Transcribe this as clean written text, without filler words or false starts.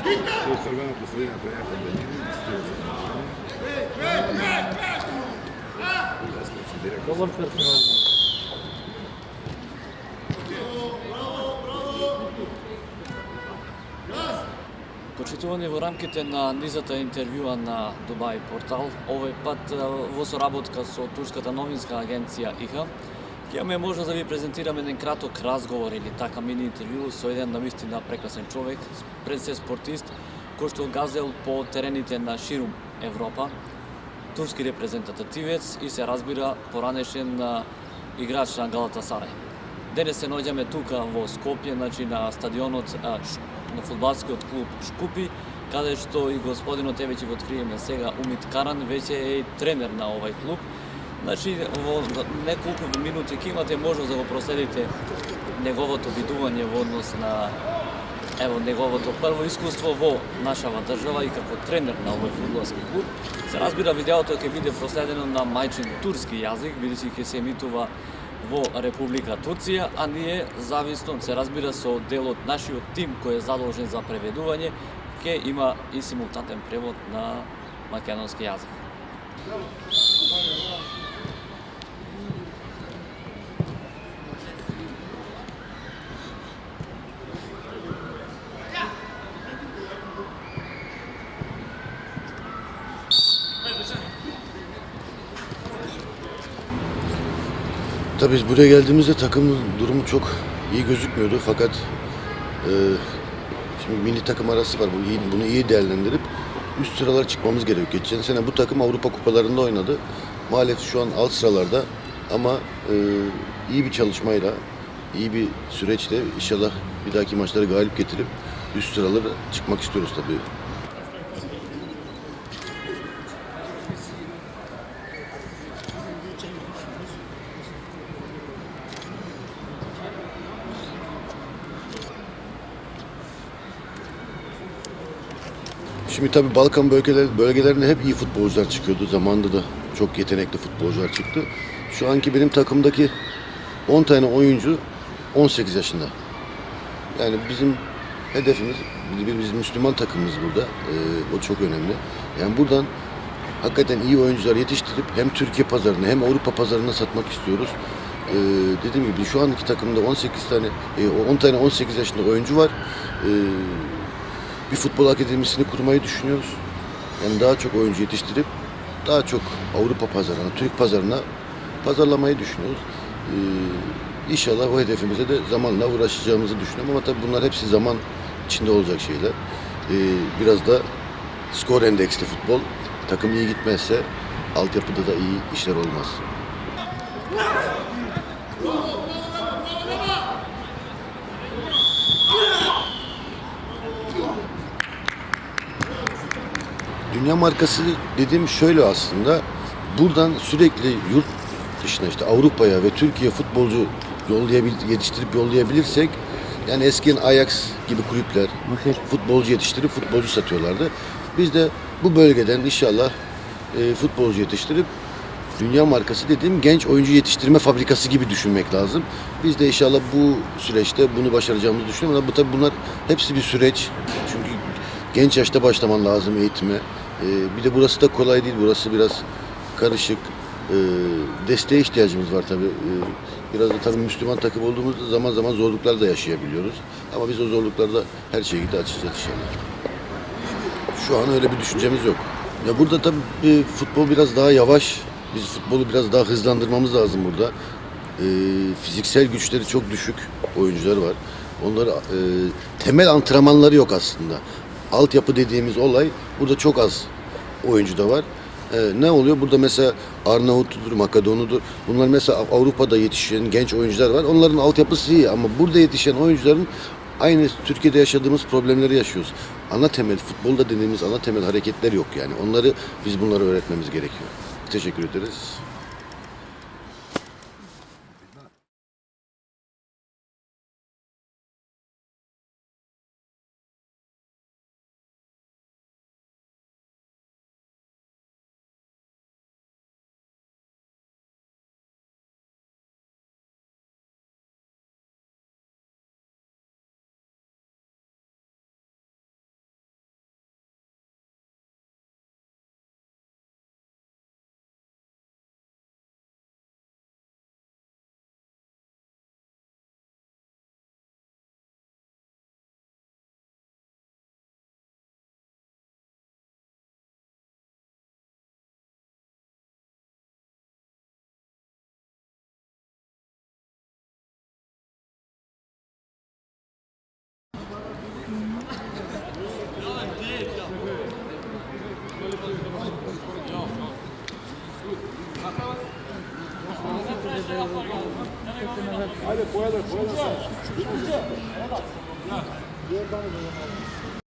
Osservando Serena aperta, Dobar personal. Почитување во рамките на низата интервјуа на Дубај портал, овој пат во соработка со турската новинска агенција ИХА, ќе имаме можност да ви презентираме еден краток разговор или така мини интервју со еден навистина прекрасен човек, пред се спортист, кој што газел по терените на ширум Европа, турски репрезентативец и се разбира поранешен играч на Галатасарај. Денес се наоѓаме тука во Скопје, значи на стадионот на фудбалскиот клуб Шкупи, каде што и господинот веќе го откриеме сега, Умит Каран, веќе е и тренер на овај клуб. Значи, во неколку минути ќе имате можност да го проследите неговото видување во однос на неговото прво искуство во нашава држава и како тренер на овој фудбалски клуб. Се разбира, видеото ќе биде проследено на мајчин турски јазик, бидејќи ќе се емитува во Република Турција, а ние, зависно, се разбира, со дел од нашиот тим кој е задолжен за преведување, ќе има и симултатен превод на македонски јазик. Tabii biz buraya geldiğimizde takımın durumu çok iyi gözükmüyordu fakat şimdi milli takım arası var. Bunu iyi değerlendirip üst sıralara çıkmamız gerekiyor. Geçen sene bu takım Avrupa kupalarında oynadı. Maalesef şu an alt sıralarda ama iyi bir çalışmayla, iyi bir süreçle inşallah bir dahaki maçları galip getirip üst sıralara çıkmak istiyoruz tabii. Şimdi tabii Balkan bölgelerinde hep iyi futbolcular çıkıyordu. Zamanında da çok yetenekli futbolcular çıktı. Şu anki benim takımdaki 10 tane oyuncu 18 yaşında. Yani bizim hedefimiz, biz Müslüman takımımız burada. O çok önemli. Yani buradan hakikaten iyi oyuncular yetiştirip hem Türkiye pazarına hem Avrupa pazarına satmak istiyoruz. Dediğim gibi şu anki takımda 10 tane 18 yaşında oyuncu var. Bir futbol akademisini kurmayı düşünüyoruz. Yani daha çok oyuncu yetiştirip daha çok Avrupa pazarına, Türk pazarına pazarlamayı düşünüyoruz. İnşallah o hedefimize de zamanla uğraşacağımızı düşünüyorum ama tabii bunlar hepsi zaman içinde olacak şeyler. Biraz da skor endeksli futbol. Takım iyi gitmezse altyapıda da iyi işler olmaz. Dünya markası dediğim şöyle aslında, buradan sürekli yurt dışına işte Avrupa'ya ve Türkiye futbolcu yetiştirip yollayabilirsek, yani eskiden Ajax gibi kulüpler futbolcu yetiştirip futbolcu satıyorlardı. Biz de bu bölgeden inşallah futbolcu yetiştirip dünya markası dediğim genç oyuncu yetiştirme fabrikası gibi düşünmek lazım. Biz de inşallah bu süreçte bunu başaracağımızı düşünüyorum. Ama tabii bunlar hepsi bir süreç. Çünkü genç yaşta başlaman lazım eğitime. Bir de burası da kolay değil. Burası biraz karışık. Desteğe ihtiyacımız var tabii. Biraz da tabii Müslüman takım olduğumuzda zaman zaman zorluklar da yaşayabiliyoruz. Ama biz o zorluklarda her şekilde açacağız inşallah. Şu an öyle bir düşüncemiz yok. Ya burada tabii futbol biraz daha yavaş. Biz futbolu biraz daha hızlandırmamız lazım burada. Fiziksel güçleri çok düşük oyuncular var. Onları temel antrenmanları yok aslında. Altyapı dediğimiz olay burada çok az oyuncu da var. Ne oluyor? Burada mesela Arnavutludur, Makedonudur. Bunlar mesela Avrupa'da yetişen genç oyuncular var. Onların altyapısı iyi ama burada yetişen oyuncuların aynı Türkiye'de yaşadığımız problemleri yaşıyoruz. Ana temel, futbolda dediğimiz ana temel hareketler yok yani. Biz bunları öğretmemiz gerekiyor. Teşekkür ederiz. Ajde, pojede.